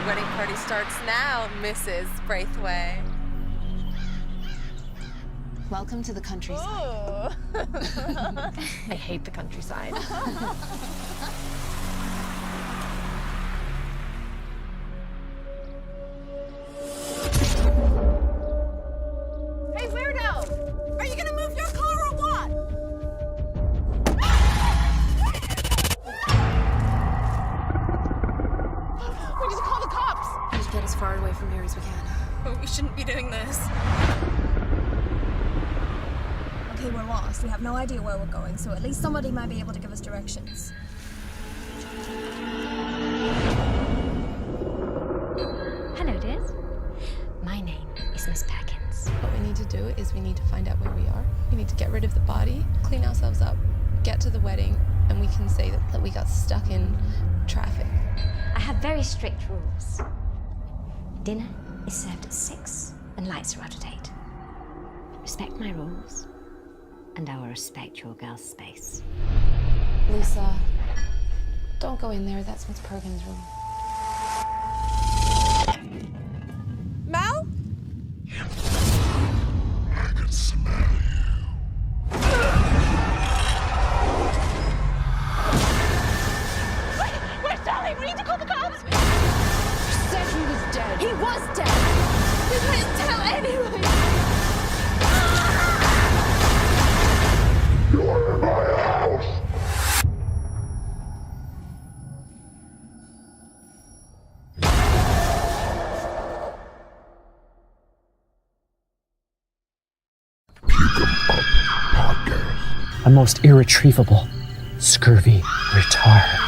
wedding party starts now, Mrs. Braithwaite. Welcome to the countryside. I hate the countryside. Hey, weirdo! Are you gonna move your car or what? We need to call the cops! We should get as far away from here as we can. But we shouldn't be doing this. Okay, we're lost. We have no idea where we're going, so at least somebody might be able to give us directions. Hello, dears. My name is Miss Perkins. What we need to do is we need to find out where we are. We need to get rid of the body, clean ourselves up, get to the wedding, and we can say that we got stuck in traffic. I have very strict rules. Dinner is served at 6 and lights are out at 8. Respect my rules, and I will respect your girl's space. Lisa, don't go in there. That's Miss Perkins' room. Mel? I can smell you. Where's Sally? We need to call the cops! You said he was dead. He was dead! We wouldn't tell anyone! You're in my house. A most irretrievable, scurvy retard.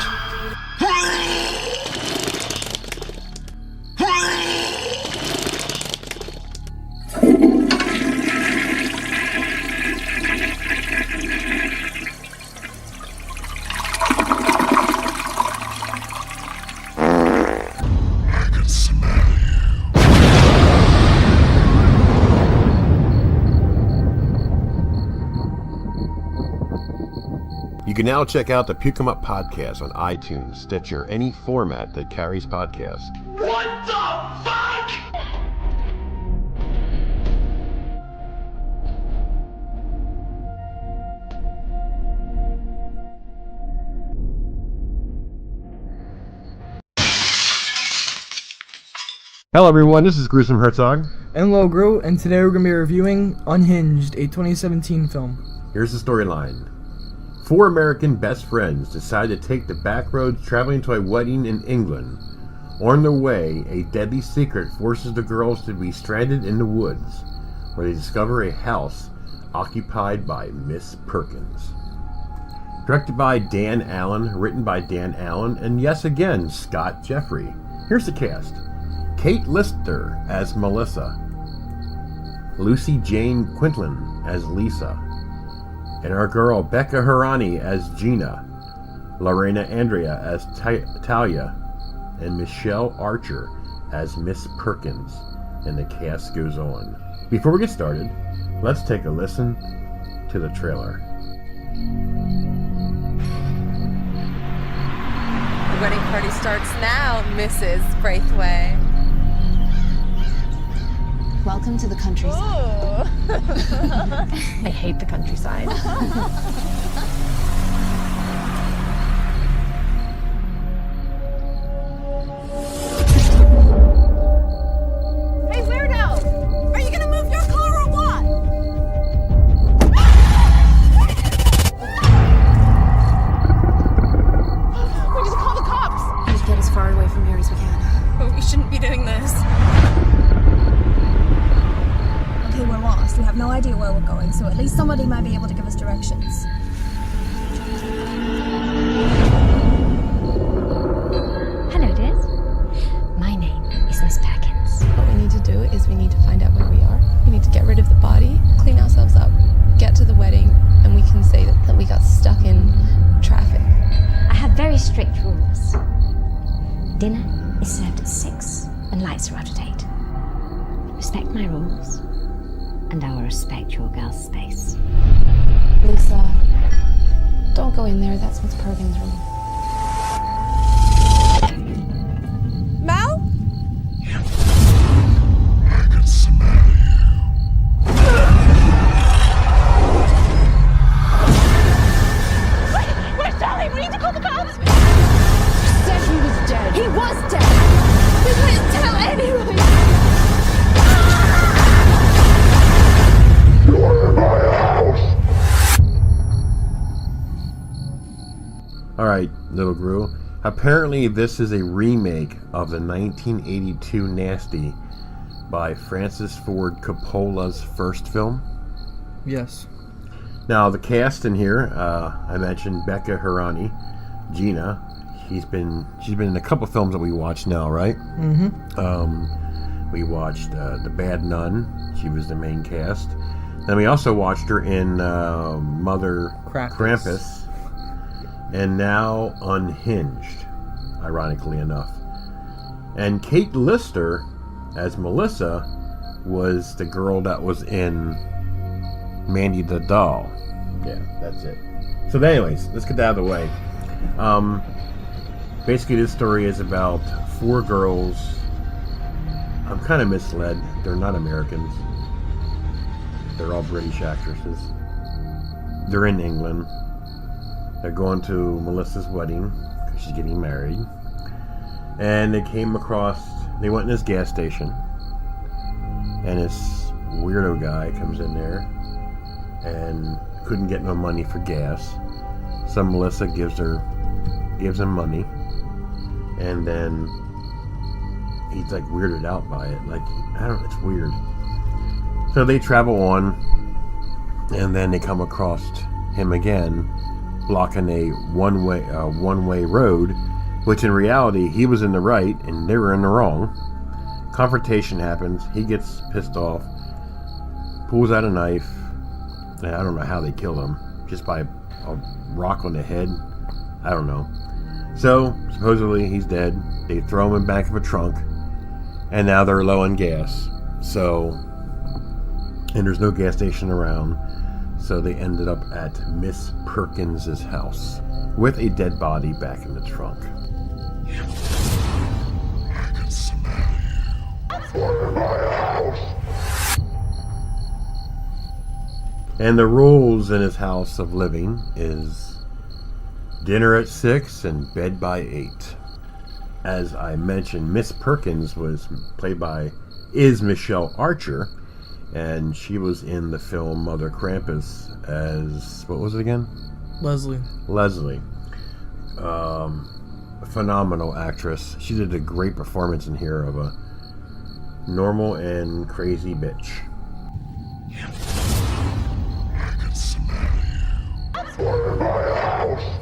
I can smell you. You can now check out the Puke 'em Up podcast on iTunes, Stitcher, any format that carries podcasts. What the fuck? Hello everyone, this is Gruesome Herzog. And Logro, and today we're going to be reviewing Unhinged, a 2017 film. Here's the storyline. 4 American best friends decide to take the back roads traveling to a wedding in England. On their way, a deadly secret forces the girls to be stranded in the woods, where they discover a house occupied by Miss Perkins. Directed by Dan Allen, written by Dan Allen, and yes again, Scott Jeffrey. Here's the cast. Kate Lister as Melissa. Lucy Jane Quinlan as Lisa. And our girl Becca Harani as Gina. Lorena Andrea as Talia. And Michelle Archer as Miss Perkins. And the cast goes on. Before we get started, let's take a listen to the trailer. The wedding party starts now, Mrs. Braithwaite. Welcome to the countryside. I hate the countryside. Hey, weirdo! Are you gonna move your car or what? We need to call the cops! We should get as far away from here as we can. But we shouldn't be doing this. Okay, we're lost. We have no idea where we're going, so at least somebody might be able to give us directions. Hello, dears. My name is Miss Perkins. What we need to do is we need to find out where we are. We need to get rid of the body, clean ourselves up, get to the wedding, and we can say that we got stuck in traffic. I have very strict rules. Dinner is served at 6 and lights are out at 8. Respect my rules, and I will respect your girl's space. Lisa, don't go in there. That's Miss Perkins' room. Mel? little grew. Apparently, this is a remake of the 1982 Nasty by Francis Ford Coppola's first film. Yes. Now, the cast in here, I mentioned Becca Herani, Gina. She's been in a couple films that we watched now, right? Mm-hmm. We watched The Bad Nun. She was the main cast. Then we also watched her in Mother Krampus. And now Unhinged, ironically enough. And Kate Lister, as Melissa, was the girl that was in Mandy the Doll. Yeah, that's it. So anyways, let's get that out of the way. Basically, this story is about 4 girls. I'm kind of misled. They're not Americans. They're all British actresses. They're in England. They're going to Melissa's wedding because she's getting married. And they they went in this gas station. And this weirdo guy comes in there and couldn't get no money for gas. So Melissa gives him money. And then he's like weirded out by it. Like, it's weird. So they travel on, and then they come across him again, blocking a one-way road, which in reality he was in the right and they were in the wrong. Confrontation happens. He gets pissed off, pulls out a knife, and I don't know how they killed him, just by a rock on the head. I don't know. So supposedly he's dead. They throw him in the back of a trunk, and now they're low on gas. And there's no gas station around, so they ended up at Miss Perkins' house with a dead body back in the trunk. I can smell you. Under my house. And the rules in his house of living is dinner at 6 and bed by 8. As I mentioned, Miss Perkins is Michelle Archer, and she was in the film Mother Krampus as, what was it again? Leslie. A phenomenal actress. She did a great performance in here of a normal and crazy bitch. I can smell you. Under my house.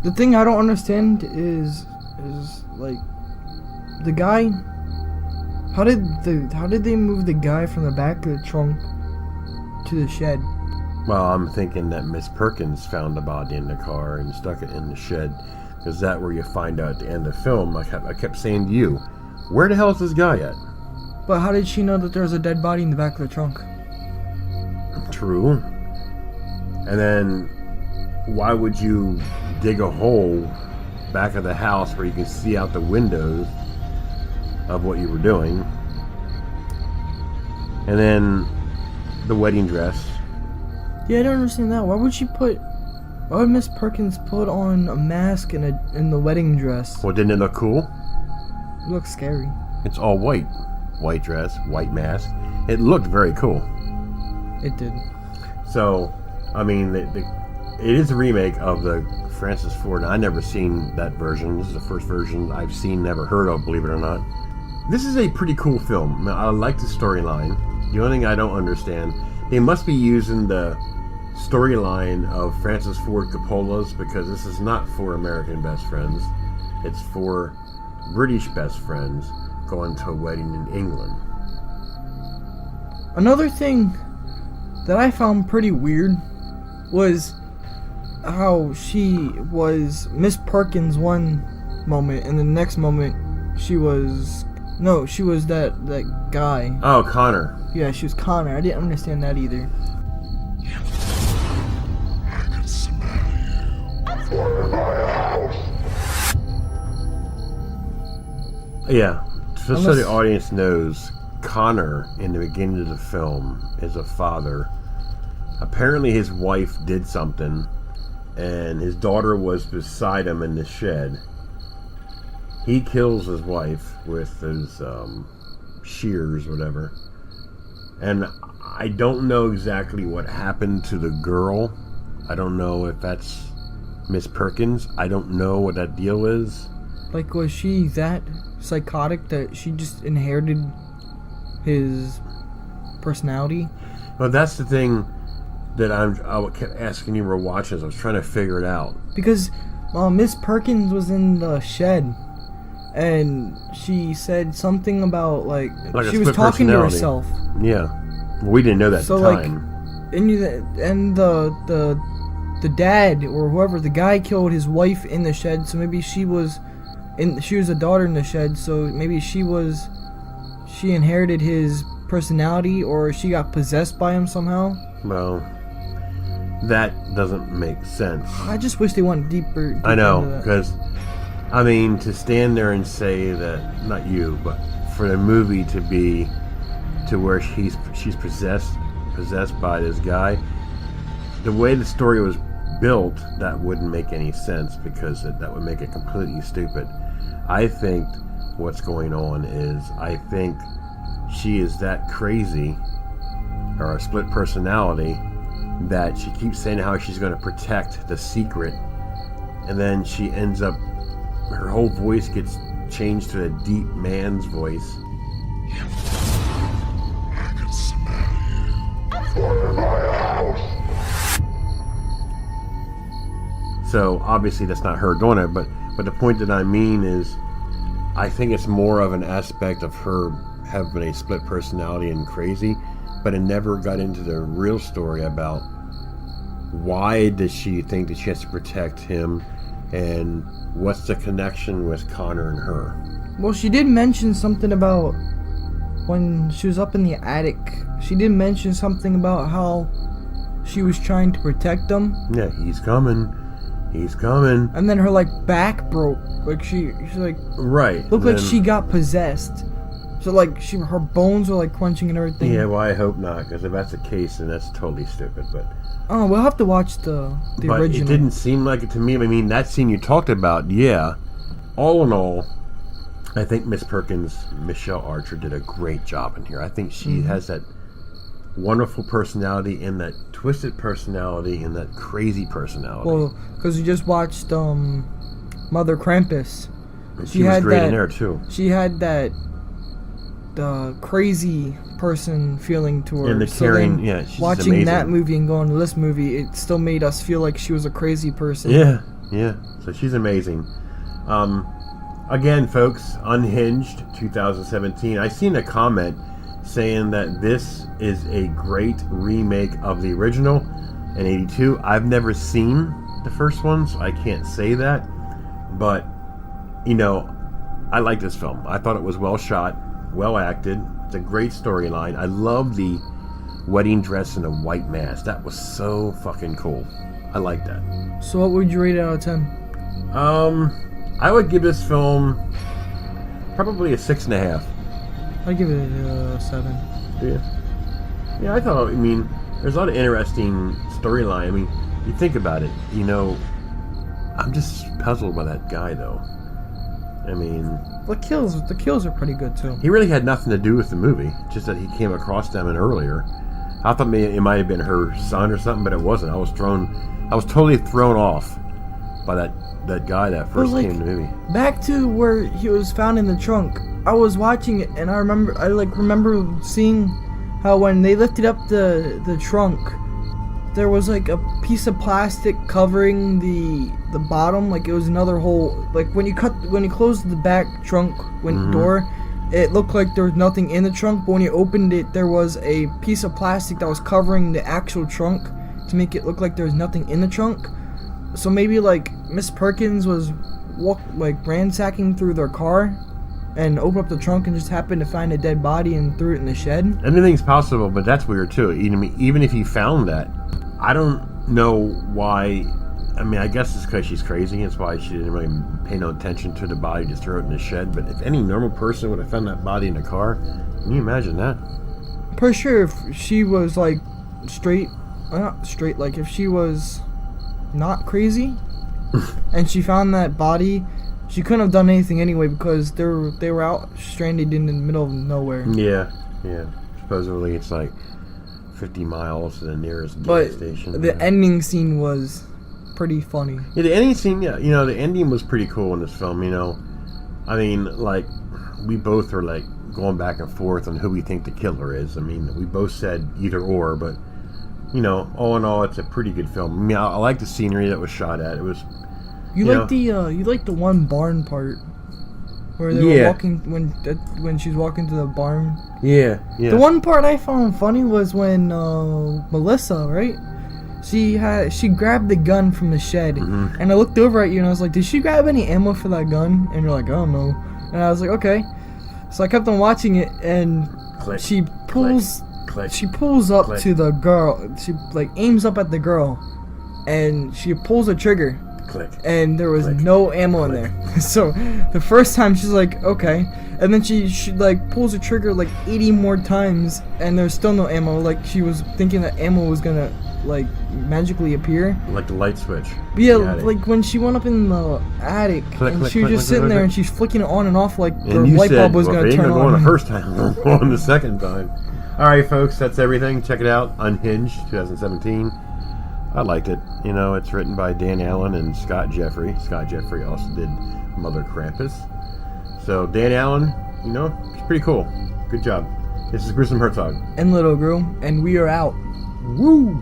The thing I don't understand is like the guy. How did they move the guy from the back of the trunk to the shed? Well, I'm thinking that Miss Perkins found the body in the car and stuck it in the shed, because that's where you find out at the end of the film. I kept saying to you, where the hell is this guy at? But how did she know that there was a dead body in the back of the trunk? True. And then why would you dig a hole back of the house where you can see out the windows of what you were doing? And then the wedding dress. Yeah, I don't understand that. Why would Miss Perkins put on a mask and the wedding dress? Well, didn't it look cool? It looks scary. It's all white. White dress, white mask. It looked very cool. It did. So, I mean, it is a remake of the Francis Ford. I never seen that version. This is the first version I've seen, never heard of, believe it or not. This is a pretty cool film. I like the storyline. The only thing I don't understand, they must be using the storyline of Francis Ford Coppola's, because this is not for American best friends. It's for British best friends going to a wedding in England. Another thing that I found pretty weird was how she was Miss Perkins one moment, and the next moment she was that guy. Oh, Connor. Yeah, she was Connor. I didn't understand that either. I can smell you. Under my house. Yeah, just so the audience knows, Connor in the beginning of the film is a father. Apparently his wife did something, and his daughter was beside him in the shed. He kills his wife with his shears, whatever. And I don't know exactly what happened to the girl. I don't know if that's Miss Perkins. I don't know what that deal is. Like, was she that psychotic that she just inherited his personality? Well, that's the thing that I kept asking you were watching as I was trying to figure it out. Because Miss Perkins was in the shed, and she said something about, like she was talking to herself. Yeah. Well, we didn't know that at the time. And the dad or whoever, the guy killed his wife in the shed, so maybe she was a daughter in the shed, so maybe she inherited his personality, or she got possessed by him somehow. Well, that doesn't make sense. I just wish they went deeper I know, into that. because I mean, to stand there and say that, not you, but for the movie to be to where she's possessed by this guy, the way the story was built, that wouldn't make any sense, because that would make it completely stupid. I think what's going on is, I think she is that crazy, or a split personality, that she keeps saying how she's going to protect the secret, and then she ends up, her whole voice gets changed to a deep man's voice. I can smell you. Under my house. So obviously that's not her doing it, but the point that I mean is, I think it's more of an aspect of her having a split personality and crazy, but it never got into the real story about why does she think that she has to protect him, and what's the connection with Connor and her. Well, she did mention something about when she was up in the attic. She did mention something about how she was trying to protect him. Yeah, he's coming. He's coming. And then her, like, back broke. Like, she's like... Right. Looked like she got possessed. So, like, her bones were, like, crunching and everything. Yeah, well, I hope not, because if that's the case, then that's totally stupid, but... Oh, we'll have to watch the but original. It didn't seem like it to me. I mean, that scene you talked about, yeah. All in all, I think Miss Perkins, Michelle Archer, did a great job in here. I think she has that wonderful personality, and that twisted personality, and that crazy personality. Well, because we just watched Mother Krampus. And she was great in there, too. She had that crazy person feeling to her. And the caring, yeah, she's watching amazing. that movie and going to this movie, it still made us feel like she was a crazy person. Yeah. So she's amazing. Again, folks, Unhinged 2017. I seen a comment saying that this is a great remake of the original in 82. I've never seen the first one, so I can't say that. But, you know, I like this film. I thought it was well shot, well acted. It's a great storyline. I love the wedding dress and the white mask. That was so fucking cool. I like that. So what would you rate it out of 10? I would give this film probably a 6.5. I'd give it a 7. Yeah, I thought, I mean, there's a lot of interesting storyline. I mean, you think about it, you know, I'm just puzzled by that guy, though. I mean... The kills are pretty good, too. He really had nothing to do with the movie, just that he came across them in earlier. I thought maybe it might have been her son or something, but it wasn't. I was totally thrown off by that guy that first came in the movie. Back to where he was found in the trunk. I was watching it, and I remember seeing how when they lifted up the trunk, there was like a piece of plastic covering the bottom, like it was another hole. Like when you closed the back trunk door, it looked like there was nothing in the trunk, but when you opened it, there was a piece of plastic that was covering the actual trunk to make it look like there was nothing in the trunk. So maybe like Miss Perkins was ransacking through their car and opened up the trunk and just happened to find a dead body and threw it in the shed. Anything's possible, but that's weird too. Even if he found that, I don't know why. I mean, I guess it's because she's crazy. It's why she didn't really pay no attention to the body, just throw it in the shed. But if any normal person would have found that body in the car, can you imagine that? Pretty sure if she was like not straight, like if she was not crazy and she found that body, she couldn't have done anything anyway, because they were out stranded in the middle of nowhere. Yeah. Supposedly it's like 50 miles to the nearest But gas station. the ending scene was pretty funny. Yeah, the ending scene, yeah, you know, the ending was pretty cool in this film, you know. I mean, like, we both are, like, going back and forth on who we think the killer is. I mean, we both said either or, but, you know, all in all, it's a pretty good film. I mean, I like the scenery that was shot at. It was... You like the one barn part where they were walking when she's walking to the barn. Yeah. The one part I found funny was when Melissa, right? She grabbed the gun from the shed, and I looked over at you and I was like, "Did she grab any ammo for that gun?" And you're like, "I don't know." And I was like, "Okay." So I kept on watching it, and she pulls up to the girl. She like aims up at the girl, and she pulls a trigger. And there was no ammo in there. So the first time she's like, okay, and then she like pulls the trigger like 80 more times, and there's still no ammo. Like she was thinking that ammo was gonna like magically appear, like the light switch. But yeah, like when she went up in the attic, and she was just sitting there, and she's flicking it on and off like the light bulb was gonna turn on. The first time, we're going the second time. All right, folks, that's everything. Check it out, Unhinged, 2017. I liked it. You know, it's written by Dan Allen and Scott Jeffrey. Scott Jeffrey also did Mother Krampus. So, Dan Allen, you know, it's pretty cool. Good job. This is Gruesome Herzog. And Little Girl, and we are out. Woo!